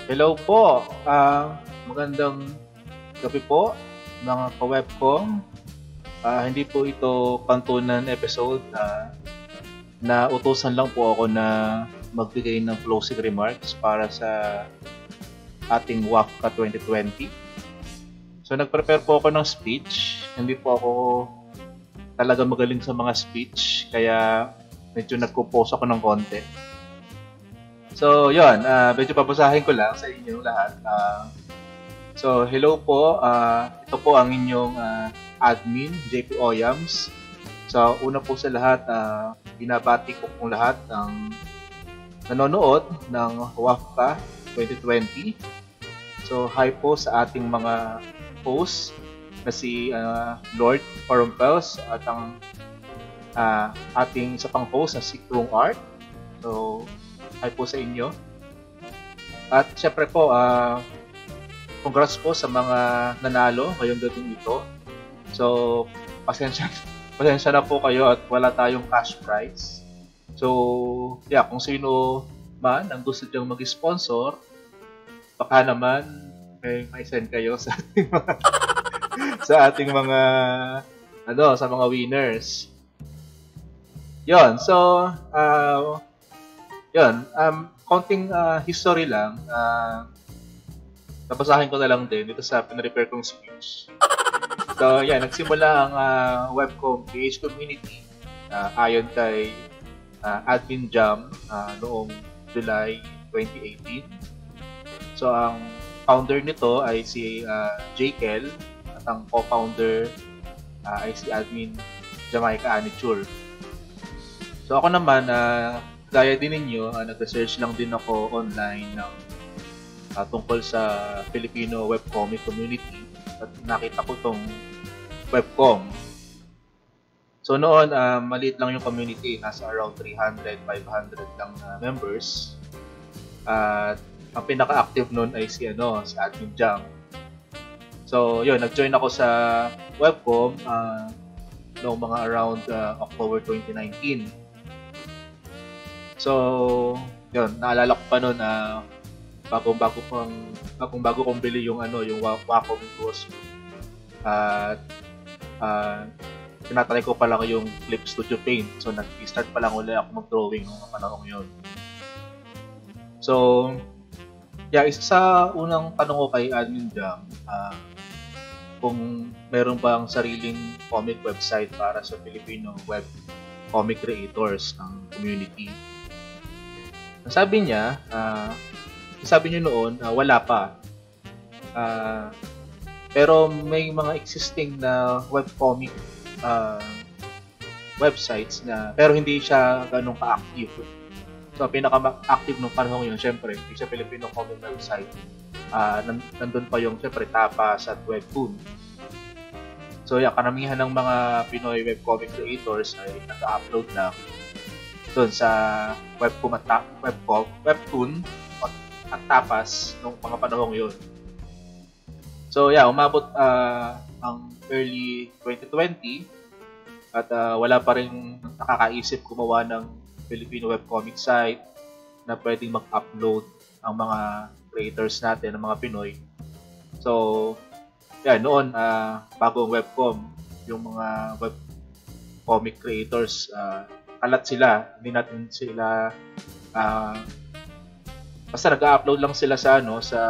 Hello po. Magandang gabi po mga ka-webcom. Hindi po ito kantunan episode. Na utusan lang po ako na magbigay ng closing remarks para sa ating WAFCA 2020. So nag-prepare po ako ng speech. Hindi po ako talaga magaling sa mga speech, kaya medyo nagko-pause ako ng konti. So, yun. Medyo babasahin ko lang sa inyong lahat. So, hello po. Ito po ang inyong admin, JP Oyams. So, una po sa lahat, binabati ko pong lahat ng nanonood ng WAFCA 2020. So, hi po sa ating mga hosts na si Lord Parumpels at ang ating isa pang host na si Krung Art. So, hi po sa inyo. At syempre po, congrats po sa mga nanalo ngayong gabing ito. So, pasensya na po kayo at wala tayong cash prize. So, yeah, kung sino man ang gusto dyang mag-sponsor, baka naman may send kayo sa ating mga sa ating mga sa mga winners. Yon, so konting history lang. Nabasahin ko na lang din dito sa pinrepair kong speech. So, nagsimula ang webcom PH community ayon kay Admin Jam noong July 2018. So, ang founder nito ay si Jekyll at ang co-founder ay si Admin Jamaica Anichur. So, ako naman, gaya din ninyo, nag-research lang din ako online ng tungkol sa Filipino webcomic community at nakita ko tong webcom. So noon, maliit lang yung community, nasa around 300, 500 lang na members. At ang pinaka-active noon ay si Admin Jam. So yun, nag-join ako sa webcom noong mga around October 2019. So, yun, naalala ko pa noon na bagong-bago kong bili yung yung Wacom Intuos. At tinatry ko pa lang yung Clip Studio Paint. So, nag-start pa lang ulit ako mag-drawing noong panahon yun. So, isa sa unang tanong ko kay Admin Jam, kung meron bang sariling comic website para sa Filipino web comic creators ng community. Sabi niya noon, wala pa. Pero may mga existing na webcomic websites na, pero hindi siya ganun ka-active. So, pinaka-active nung panahon yun, syempre, hindi siya Filipino comic website. Nandun pa yung, syempre, Tapas at Webtoon. So, karamihan ng mga Pinoy webcomic creators ay nag-upload na doon sa Webtoon at Tapas nung mga panahong yun. So umabot ang early 2020 at wala pa rin nakakaisip gumawa ng Filipino webcomic site na pwedeng mag-upload ang mga creators natin, ang mga Pinoy. So noon bago ang webcom, yung mga webcomic creators kalat sila, hindi natin sila basta nag-upload lang sila sa sa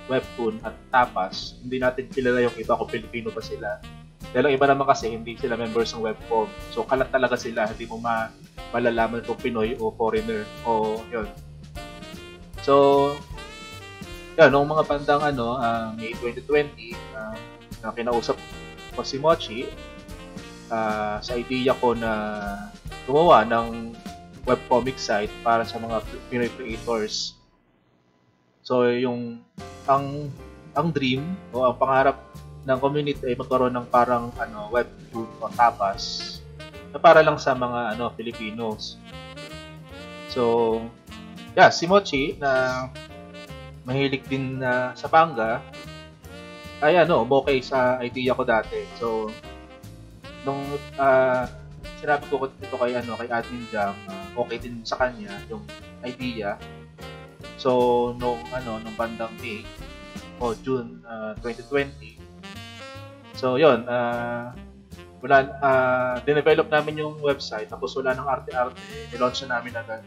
Webtoon at Tapas. Hindi natin kilala yung iba kung Pilipino ba sila. Dahil ang iba naman kasi hindi sila members ng webcom. So kalat talaga sila, hindi mo malalaman kung Pinoy o foreigner o yun. So noong mga bandang May 2020 na kinausap ko si Mochi sa idea ko na gumawa ng webcomic site para sa mga Pinoy creators. So, ang dream o ang pangarap ng community ay magkaroon ng parang Webtoon o Tapas na para lang sa mga Filipinos. So, si Mochi na mahilig din sa manga ay okay sa idea ko dati. So, nung sinabi ko ito kay Admin Jam, okay din sa kanya yung idea. So, nung bandang May o June 2020. So, yun, dinevelop namin yung website, tapos wala nang arte-arte, nilaunch na namin agad.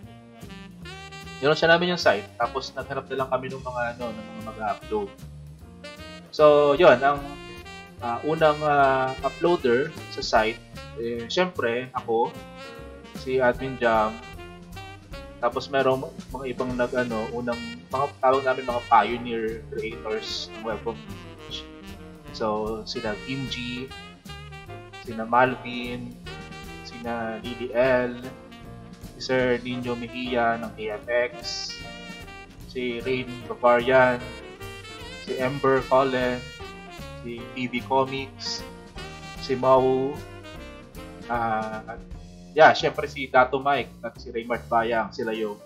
Nilaunch na namin yung site, tapos naghanap na lang kami ng mga mag-upload. So, yun, ang unang uploader sa site, syempre, ako, si Admin Jam, tapos merong mga ibang unang mga tawag namin mga pioneer creators ng webcom. So, sina Kimji, sina Malvin, sina Lily L, si Sir Nino Mejia ng AFX, si Rain Bavarian, si Ember Colin, si BB Comics, si Mau, syempre si Dato Mike at si Raymart Bayang, sila yung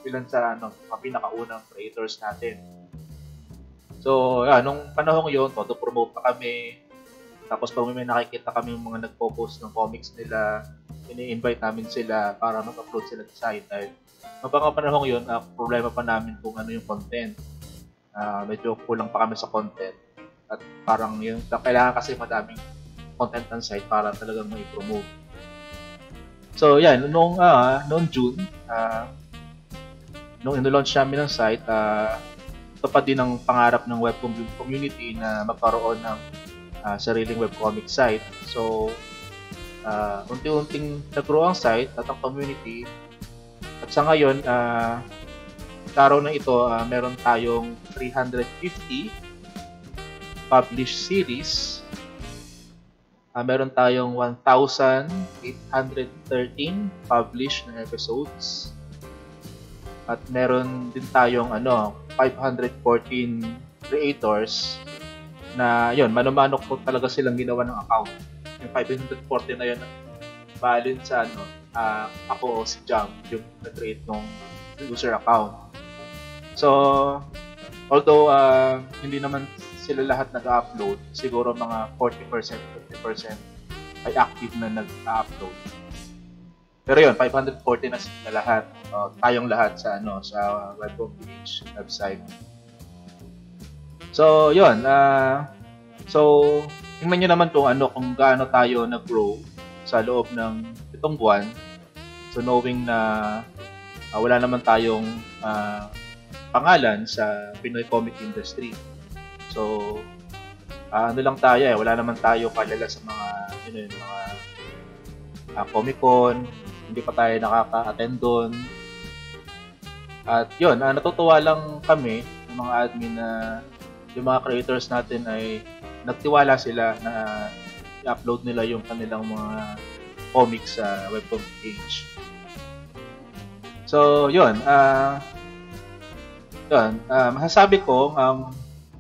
ilan sa mga pinakaunang creators natin. So, nung panahon yun, promote pa kami. Tapos pag may nakikita kami yung mga nagpo-post ng comics nila, ini-invite namin sila para mag-upload sila sa site. Dahil mabang panahon yun, problema pa namin kung ano yung content. Medyo kulang pa kami sa content. At parang yun, kailangan kasi madaming content ng site para talagang may promote. So, yan, noong June, nung ino-launch namin ng site, ito pa din ang pangarap ng webcom community na magkaroon ng sariling webcomic site. So, unti-unting nag-grow ang site at ang community. At sa ngayon, sa araw na ito, meron tayong 350 published series. Meron tayong 1,813 published na episodes. At meron din tayong 514 creators na yun, mano-mano ko talaga silang ginawa ng account. Yung 540 na yun, balin sa ako o si Jam, yung nag-create ng user account. So, although hindi naman sila lahat nag-upload, siguro mga 40%, 50% ay active na nag-upload. Pero yun, 540 na sila lahat. Tayong lahat sa sa webcom page website. So, yun. So, tingnan nyo naman kung gaano tayo nag-grow sa loob ng itong buwan. So, knowing na wala naman tayong pangalan sa Pinoy comic industry. So, lang tayo wala naman tayo kalala sa mga Comic-Con, hindi pa tayo nakaka-attend doon. At yun, natutuwa lang kami ng mga admin na yung mga creators natin ay nagtiwala sila na i-upload nila yung kanilang mga comics sa webcom page. So, yun. Masasabi ko,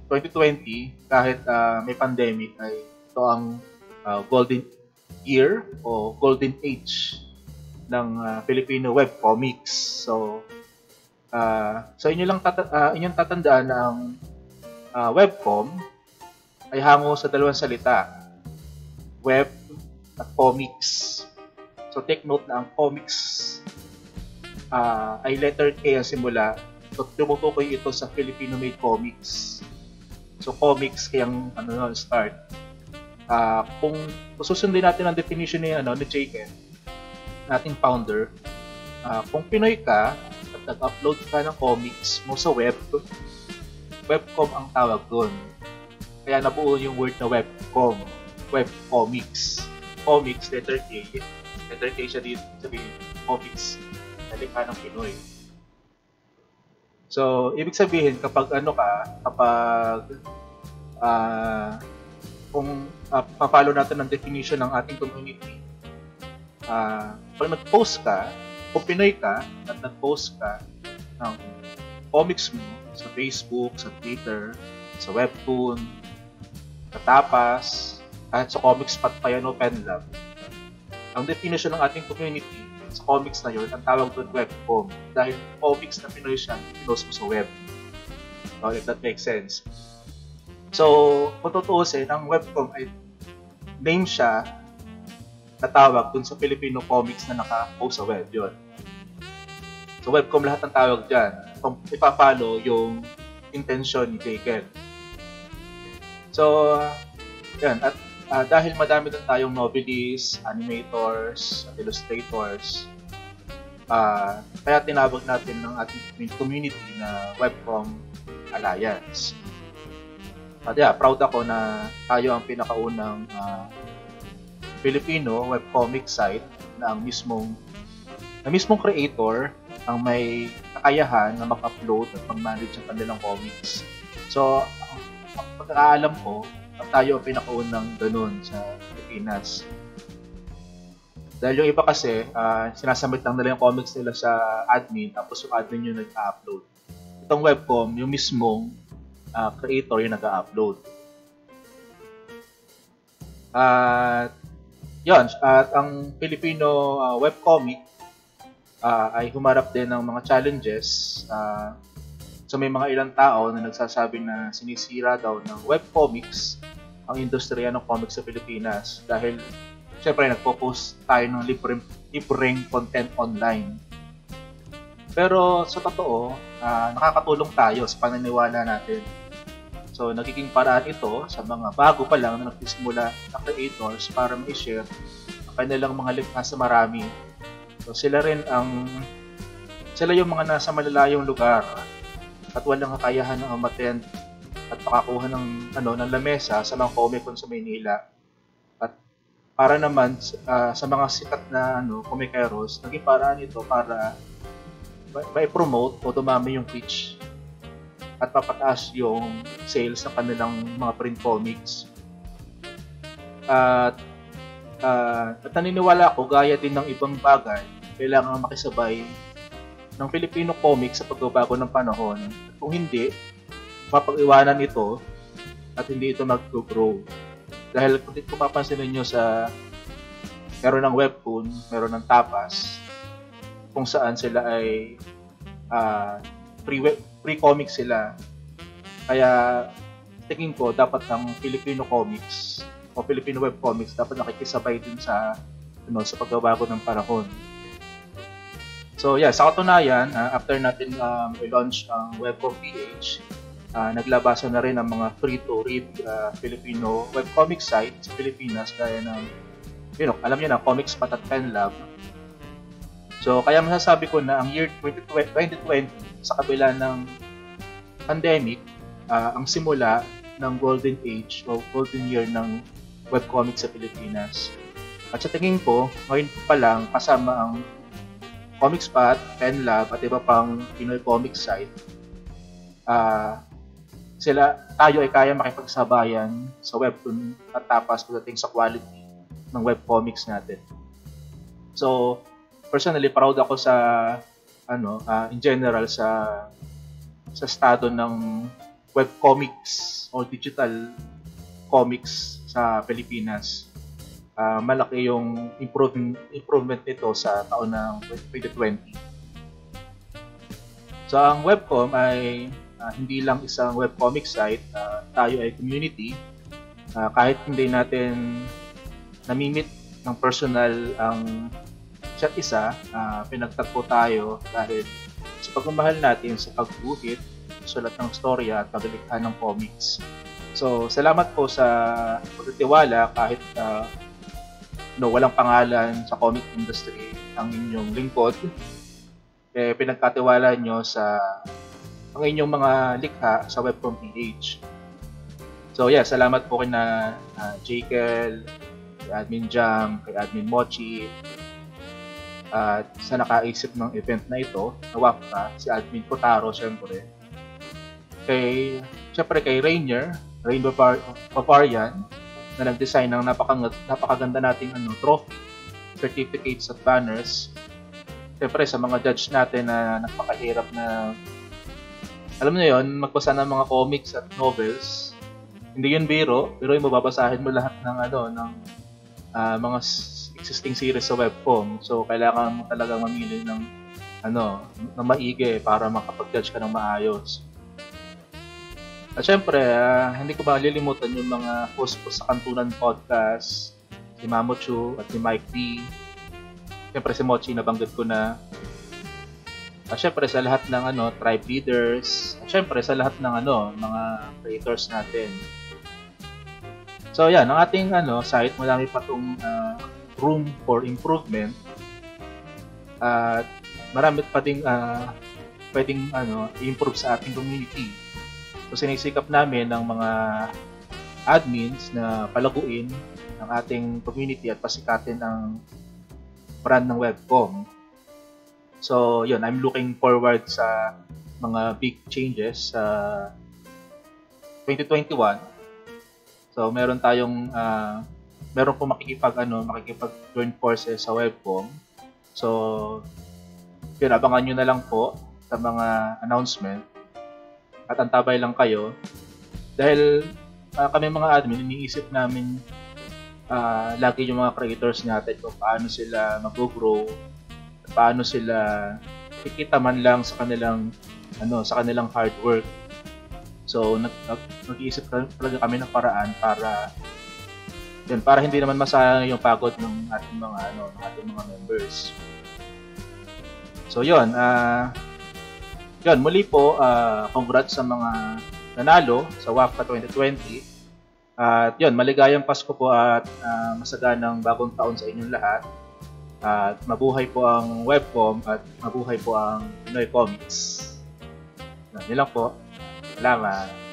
2020, kahit may pandemic, ay ito ang golden year o golden age ng Filipino webcomics. So, inyong tatandaan na ang webcom ay hango sa dalawang salita, web at comics. So, take note na ang comics ay letter K ang simula. So, tumutukoy ito sa Filipino-made comics. So, comics kayang start. Kung susundin natin ang definition ni Jaken, nating founder, kung Pinoy ka at nag-upload ka ng comics mo sa webcom ang tawag doon. Kaya nabuo yung word na webcom, webcomics. Comics, letter K. Letter K siya dito, sabihin, comics, nalikha ng Pinoy. So, ibig sabihin, kapag kung pa-follow natin ang definition ng ating community, pag nag-post ka, kung Pinoy ka at nag-post ka ng comics mo sa Facebook, sa Twitter, sa Webtoon, sa Tapas, at sa Comics Spot pa yan o Penlab, ang definition ng ating community sa comics na yun, ang tawag doon webcom. Dahil comics na Pinoy siya, pinost mo sa web. So, if that makes sense. So, kung tutuusin, ang webcom ay name siya na tawag dun sa Filipino comics na naka-post sa web. Yun. So, webcom lahat ang tawag dyan. ipapalo yung intention ni Jekyll. So, yan. At dahil madami din tayong novelists, animators, at illustrators, kaya tinawag natin ng ating community na Webcomm Alliance. At proud ako na tayo ang pinakaunang Filipino webcomic site na ang mismong creator ang may kakayahan na mag-upload at mag-manage ang kanilang comics. So, ang pagkakaalam ko, tayo ang pinakaunang ganun sa Pilipinas. Dahil yung iba kasi, sinasubmit lang nila yung comics nila sa admin, tapos yung admin yung nag-upload. Itong webcom, yung mismong creator yung nag-upload. At ang Filipino webcomic ay humarap din ng mga challenges. So may mga ilang tao na nagsasabi na sinisira daw ng webcomics ang industriya ng comics sa Pilipinas dahil syempre nagpo-post tayo ng libreng content online. Pero sa totoo, nakakatulong tayo sa paniniwala natin. So nagiging paraan ito sa mga bago pa lang na nagsisimula na creators para ma-share ang kanilang mga likha sa marami. So sila yung mga nasa malalayong lugar at walang kakayahan ng umattend at makakuha ng lamesa sa mga Comic-Con sa Maynila. At para naman sa mga sikat na komikeros, naging paraan ito para ma-promote o dumami yung reach at papataas yung sales ng kanilang mga print comics. At naniniwala ako, gaya din ng ibang bagay, kailangan makisabay ng Filipino comics sa pagbabago ng panahon. At kung hindi, mapag-iwanan ito at hindi ito mag-grow. Dahil kung mapansin ninyo meron ng webtoon, meron ng tapas, kung saan sila ay free comics sila. Kaya tingin ko dapat ang Filipino comics o Filipino webcomics dapat nakikisabay din sa pagbabago ng panahon. So sa katunayan, after natin i-launch ang Webcomm PH, naglabasan na rin ang mga free-to-read Filipino webcomic site sa Pilipinas gaya ng, alam niyo na, Comicspot at Penlab. So kaya masasabi ko na ang year 2020 sa kabila ng pandemic, ang simula ng golden age o golden year ng webcomics sa Pilipinas. At sa tingin ko, ngayon pa lang kasama ang Comicspot, Penlab at iba pang Pinoy comic site, tayo ay kaya makipagsabayan sa webtoon at tapas pagdating sa quality ng webcomics natin. So, personally, proud ako in general sa estado ng webcomics o digital comics sa Pilipinas. Malaki yung improvement nito sa taon ng 2020. So, ang Webcomm ay hindi lang isang webcomic site, tayo ay community. Kahit hindi natin namimit ng personal ang isa't isa, pinagtagpo tayo dahil sa pagmamahal natin sa pagguhit, sulat ng storya at paglikha ng comics. So, salamat po sa pagtitiwala kahit walang pangalan sa comic industry ang inyong lingkod. Pinagkatiwala nyo ang inyong mga likha sa Webcomm PH. So salamat po kina Jekyll, kay Admin Jam, kay Admin Mochi, at sa nakaisip ng event na ito, nawaka si Admin Kotaro, syempre. Syempre kay Rainier Bavarian, na nag-design ng napakaganda nating trophy, certificates at banners. Siyempre sa mga judge natin na napakahirap na, alam niyo yon, magbasa ng mga comics at novels. Hindi yun biro, pero yung mababasahin mo lahat ng mga existing series sa Webcomm. So kailangan mo talaga mamili ng maigi para makapag-judge ka ng maayos. At syempre, hindi ko malilimutan yung mga host ko sa Kantunan Podcast, si Mamochu at si Mike D. Syempre si Mochi, nabanggit ko na. Syempre sa lahat ng tribe leaders, syempre sa lahat ng mga creators natin. So yan, ang ating site, marami pa tong room for improvement at marami pa ding pwedeng i-improve sa ating community. So sinisikap namin ng mga admins na palaguin ang ating community at pasikatin ang brand ng Webcom. So yun, I'm looking forward sa mga big changes sa 2021. So meron po makikipag-join forces sa Webcom. So yun, abangan nyo na lang po sa mga announcement at antabay lang kayo dahil kami mga admin, iniisip namin lagi yung mga creators natin kung paano sila mag-grow, paano sila kikita man lang sa kanilang hard work. So nag-iisip talaga kami ng paraan para hindi naman masayang yung pagod ng ating mga members. So yun, muli po, congrats sa mga nanalo sa WAFCA 2020. At yun, maligayang Pasko po at masaganang bagong taon sa inyong lahat. At mabuhay po ang Webcom at mabuhay po ang Pinoy Comics. Yun lang po. Salamat.